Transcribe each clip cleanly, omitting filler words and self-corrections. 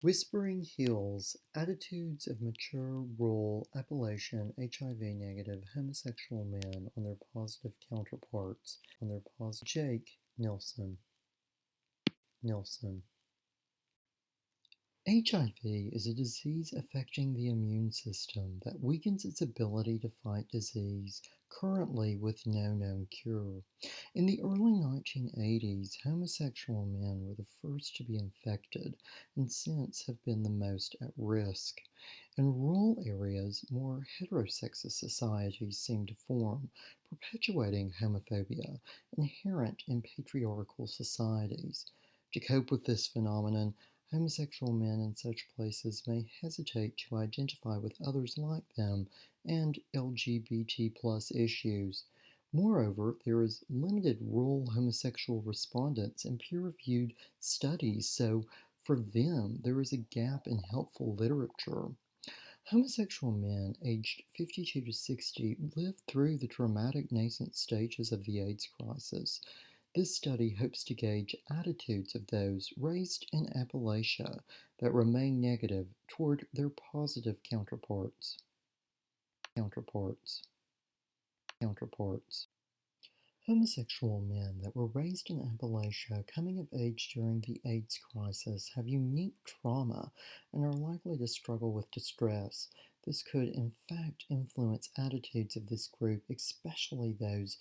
Whispering Hills: Attitudes of Mature Rural Appalachian HIV-negative homosexual men on their positive counterparts. Jake Nelson. HIV is a disease affecting the immune system that weakens its ability to fight disease, currently with no known cure. In the early 1980s, homosexual men were the first to be infected and since have been the most at risk. In rural areas, more heterosexist societies seem to form, perpetuating homophobia inherent in patriarchal societies. To cope with this phenomenon, homosexual men in such places may hesitate to identify with others like them and LGBT plus issues. Moreover, there is limited rural homosexual respondents in peer-reviewed studies, so for them there is a gap in helpful literature. Homosexual men aged 52 to 60 lived through the traumatic nascent stages of the AIDS crisis. This study hopes to gauge attitudes of those raised in Appalachia that remain negative toward their positive counterparts. Homosexual men that were raised in Appalachia coming of age during the AIDS crisis have unique trauma and are likely to struggle with distress. This could, in fact, influence attitudes of this group, especially those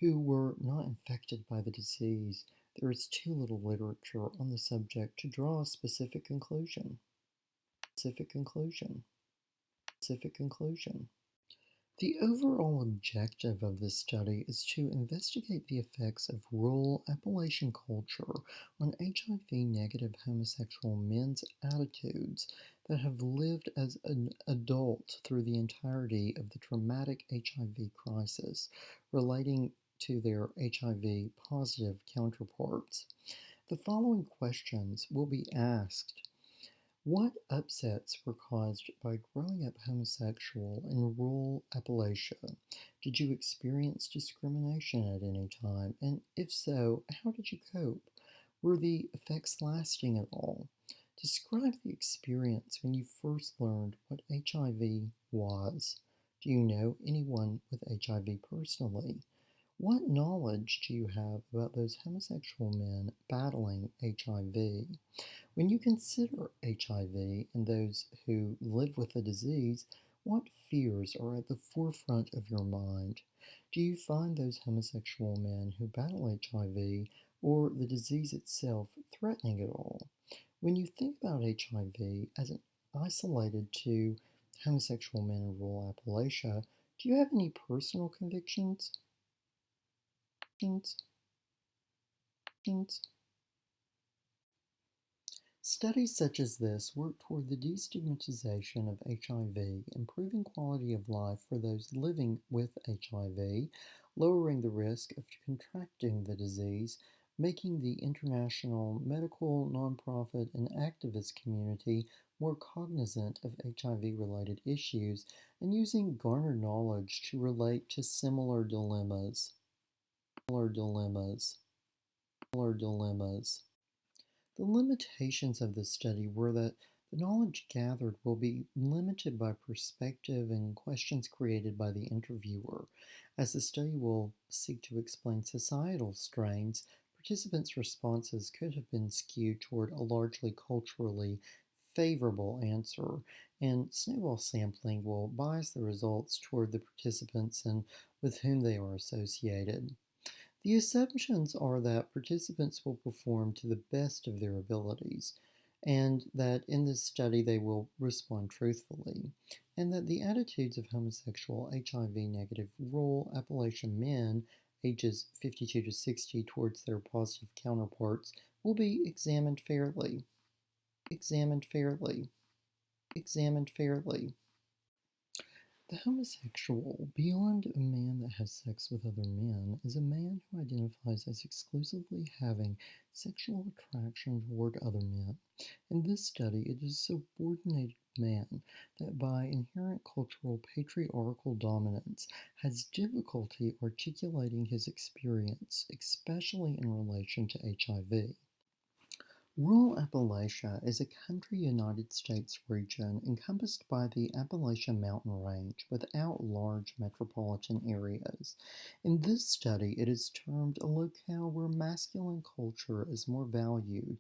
who were not infected by the disease. There is too little literature on the subject to draw a specific conclusion. The overall objective of this study is to investigate the effects of rural Appalachian culture on HIV-negative homosexual men's attitudes that have lived as an adult through the entirety of the traumatic HIV crisis relating to their HIV-positive counterparts. The following questions will be asked. What upsets were caused by growing up homosexual in rural Appalachia? Did you experience discrimination at any time? And if so, how did you cope? Were the effects lasting at all? Describe the experience when you first learned what HIV was. Do you know anyone with HIV personally? What knowledge do you have about those homosexual men battling HIV? When you consider HIV and those who live with the disease, what fears are at the forefront of your mind? Do you find those homosexual men who battle HIV or the disease itself threatening at all? When you think about HIV as an isolated to homosexual men in rural Appalachia, do you have any personal convictions? Studies such as this work toward the destigmatization of HIV, improving quality of life for those living with HIV, lowering the risk of contracting the disease, making the international medical, nonprofit, and activist community more cognizant of HIV-related issues, and using garnered knowledge to relate to similar dilemmas. The limitations of this study were that the knowledge gathered will be limited by perspective and questions created by the interviewer. As the study will seek to explain societal strains, participants' responses could have been skewed toward a largely culturally favorable answer, and snowball sampling will bias the results toward the participants and with whom they are associated. The assumptions are that participants will perform to the best of their abilities, and that in this study they will respond truthfully, and that the attitudes of homosexual HIV-negative rural Appalachian men ages 52 to 60 towards their positive counterparts will be examined fairly. The homosexual, beyond a man that has sex with other men, is a man who identifies as exclusively having sexual attraction toward other men. In this study, it is a subordinated man that by inherent cultural patriarchal dominance has difficulty articulating his experience, especially in relation to HIV. Rural Appalachia is a country United States region encompassed by the Appalachian mountain range without large metropolitan areas. In this study, it is termed a locale where masculine culture is more valued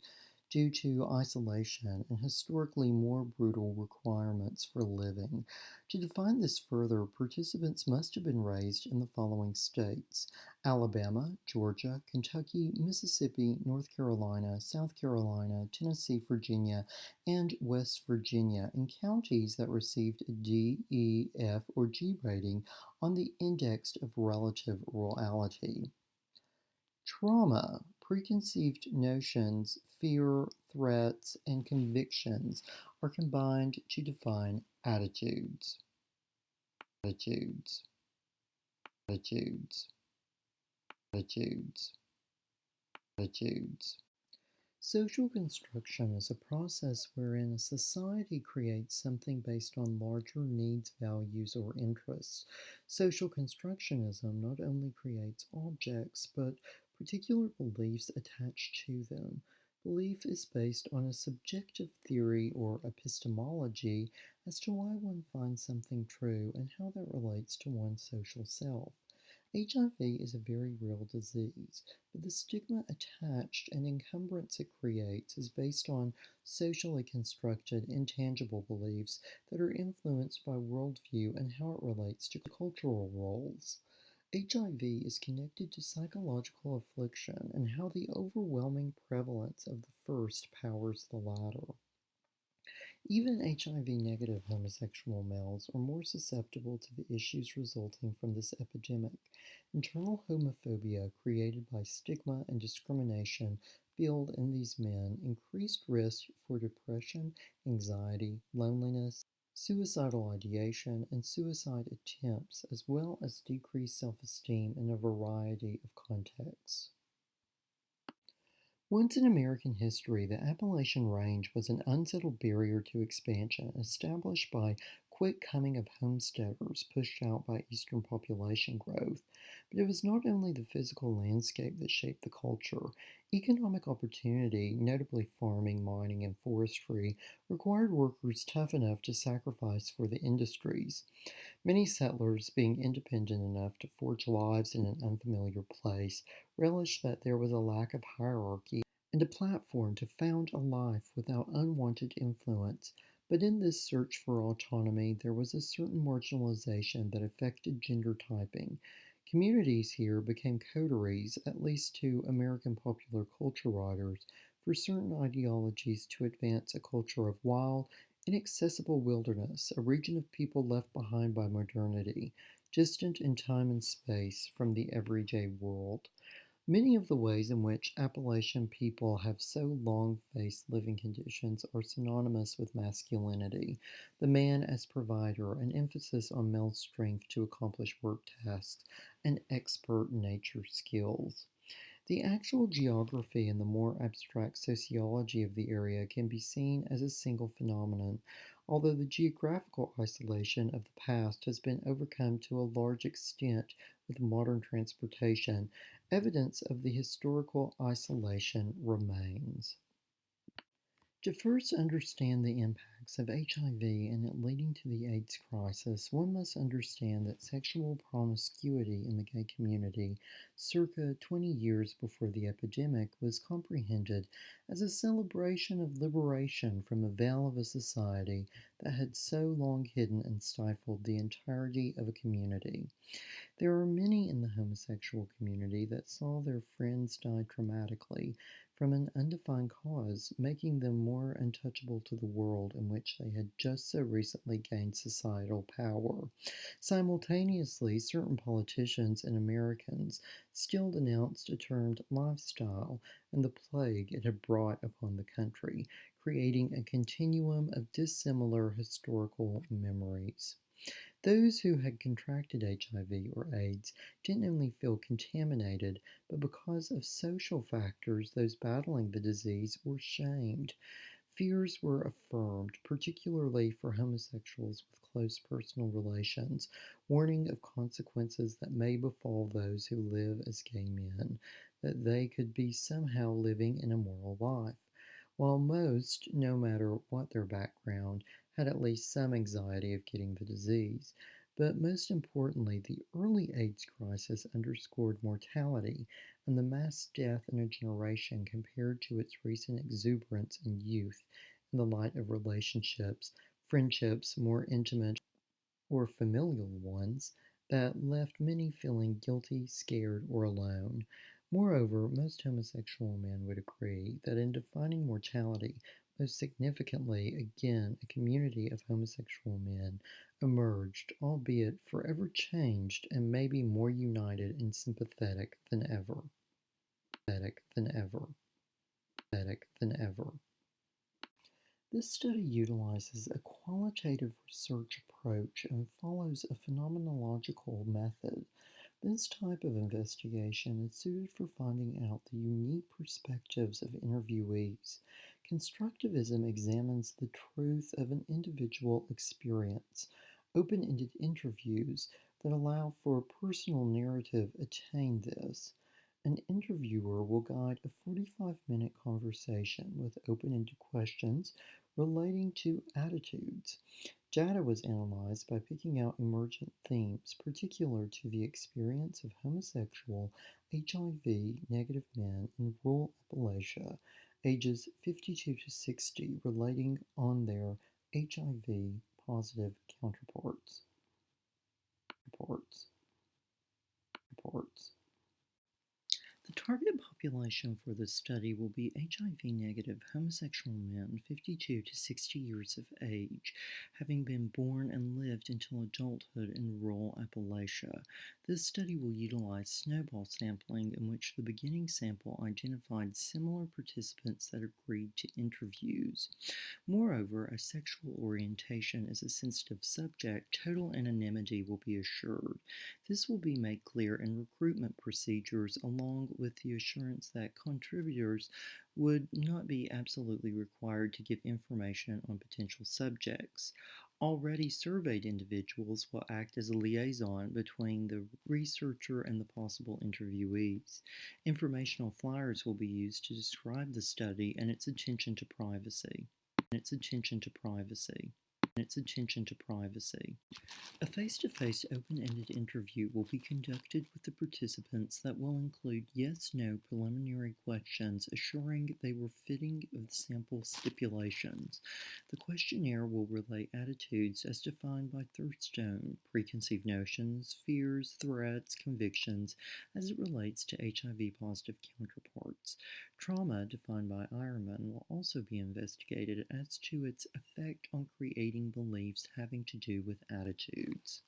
due to isolation and historically more brutal requirements for living. To define this further, participants must have been raised in the following states: Alabama, Georgia, Kentucky, Mississippi, North Carolina, South Carolina, Tennessee, Virginia, and West Virginia, in counties that received a D, E, F, or G rating on the Index of Relative Rurality. Trauma, preconceived notions, fear, threats, and convictions are combined to define attitudes. Attitudes. Attitudes. Attitudes. Attitudes. Social construction is a process wherein a society creates something based on larger needs, values, or interests. Social constructionism not only creates objects, but particular beliefs attached to them. Belief is based on a subjective theory or epistemology as to why one finds something true and how that relates to one's social self. HIV is a very real disease, but the stigma attached and encumbrance it creates is based on socially constructed, intangible beliefs that are influenced by worldview and how it relates to cultural roles. HIV is connected to psychological affliction and how the overwhelming prevalence of the first powers the latter. Even HIV negative homosexual males are more susceptible to the issues resulting from this epidemic. Internal homophobia created by stigma and discrimination build in these men increased risk for depression, anxiety, loneliness, suicidal ideation, and suicide attempts, as well as decreased self-esteem in a variety of contexts. Once in American history, the Appalachian Range was an unsettled barrier to expansion established by quick coming of homesteaders pushed out by eastern population growth. But it was not only the physical landscape that shaped the culture. Economic opportunity, notably farming, mining, and forestry, required workers tough enough to sacrifice for the industries. Many settlers, being independent enough to forge lives in an unfamiliar place, relished that there was a lack of hierarchy and a platform to found a life without unwanted influence. But in this search for autonomy, there was a certain marginalization that affected gender typing. Communities here became coteries, at least to American popular culture writers, for certain ideologies to advance a culture of wild, inaccessible wilderness, a region of people left behind by modernity, distant in time and space from the everyday world. Many of the ways in which Appalachian people have so long faced living conditions are synonymous with masculinity, the man as provider, an emphasis on male strength to accomplish work tasks, and expert nature skills. The actual geography and the more abstract sociology of the area can be seen as a single phenomenon, although the geographical isolation of the past has been overcome to a large extent with modern transportation. Evidence of the historical isolation remains. To first understand the impacts of HIV and it leading to the AIDS crisis, one must understand that sexual promiscuity in the gay community, circa 20 years before the epidemic, was comprehended as a celebration of liberation from a veil of a society that had so long hidden and stifled the entirety of a community. There are many in the homosexual community that saw their friends die traumatically from an undefined cause, making them more untouchable to the world in which they had just so recently gained societal power. Simultaneously, certain politicians and Americans still denounced a termed lifestyle and the plague it had brought upon the country, creating a continuum of dissimilar historical memories. Those who had contracted HIV or AIDS didn't only feel contaminated, but because of social factors, those battling the disease were shamed. Fears were affirmed, particularly for homosexuals with close personal relations, warning of consequences that may befall those who live as gay men, that they could be somehow living an immoral life. While most, no matter what their background, had at least some anxiety of getting the disease. But most importantly, the early AIDS crisis underscored mortality and the mass death in a generation compared to its recent exuberance in youth in the light of relationships, friendships, more intimate or familial ones that left many feeling guilty, scared, or alone. Moreover, most homosexual men would agree that in defining mortality, most significantly, again, a community of homosexual men emerged, albeit forever changed and maybe more united and sympathetic than ever. Than ever. Than ever. This study utilizes a qualitative research approach and follows a phenomenological method. This type of investigation is suited for finding out the unique perspectives of interviewees. Constructivism examines the truth of an individual experience. Open-ended interviews that allow for a personal narrative attain this. An interviewer will guide a 45-minute conversation with open-ended questions relating to attitudes. Data was analyzed by picking out emergent themes particular to the experience of homosexual HIV negative men in rural Appalachia, ages 52 to 60, relating on their HIV positive counterparts. Reports. Reports. The target population for this study will be HIV-negative homosexual men 52 to 60 years of age, having been born and lived until adulthood in rural Appalachia. This study will utilize snowball sampling, in which the beginning sample identified similar participants that agreed to interviews. Moreover, as sexual orientation is a sensitive subject, total anonymity will be assured. This will be made clear in recruitment procedures, along with the assurance that contributors would not be absolutely required to give information on potential subjects. Already surveyed individuals will act as a liaison between the researcher and the possible interviewees. Informational flyers will be used to describe the study and its attention to privacy. A face-to-face open-ended interview will be conducted with the participants that will include yes-no preliminary questions assuring they were fitting of the sample stipulations. The questionnaire will relay attitudes as defined by Thurstone, preconceived notions, fears, threats, convictions, as it relates to HIV-positive counterparts. Trauma, defined by Ironman, will also be investigated as to its effect on creating beliefs having to do with attitudes.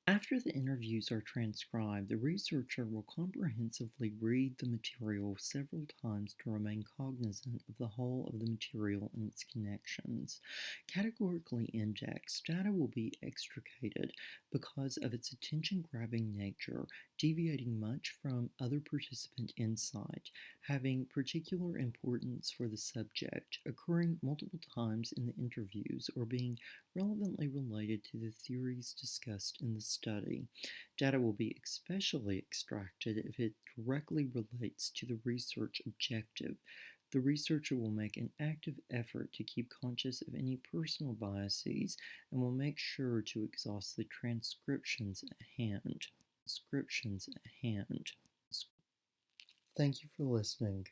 After the interviews are transcribed, the researcher will comprehensively read the material several times to remain cognizant of the whole of the material and its connections. Categorically indexed, data will be extricated because of its attention-grabbing nature, deviating much from other participant insight, having particular importance for the subject, occurring multiple times in the interviews, or being relevantly related to the theories discussed in the study. Data will be especially extracted if it directly relates to the research objective. The researcher will make an active effort to keep conscious of any personal biases and will make sure to exhaust the transcriptions at hand. Thank you for listening.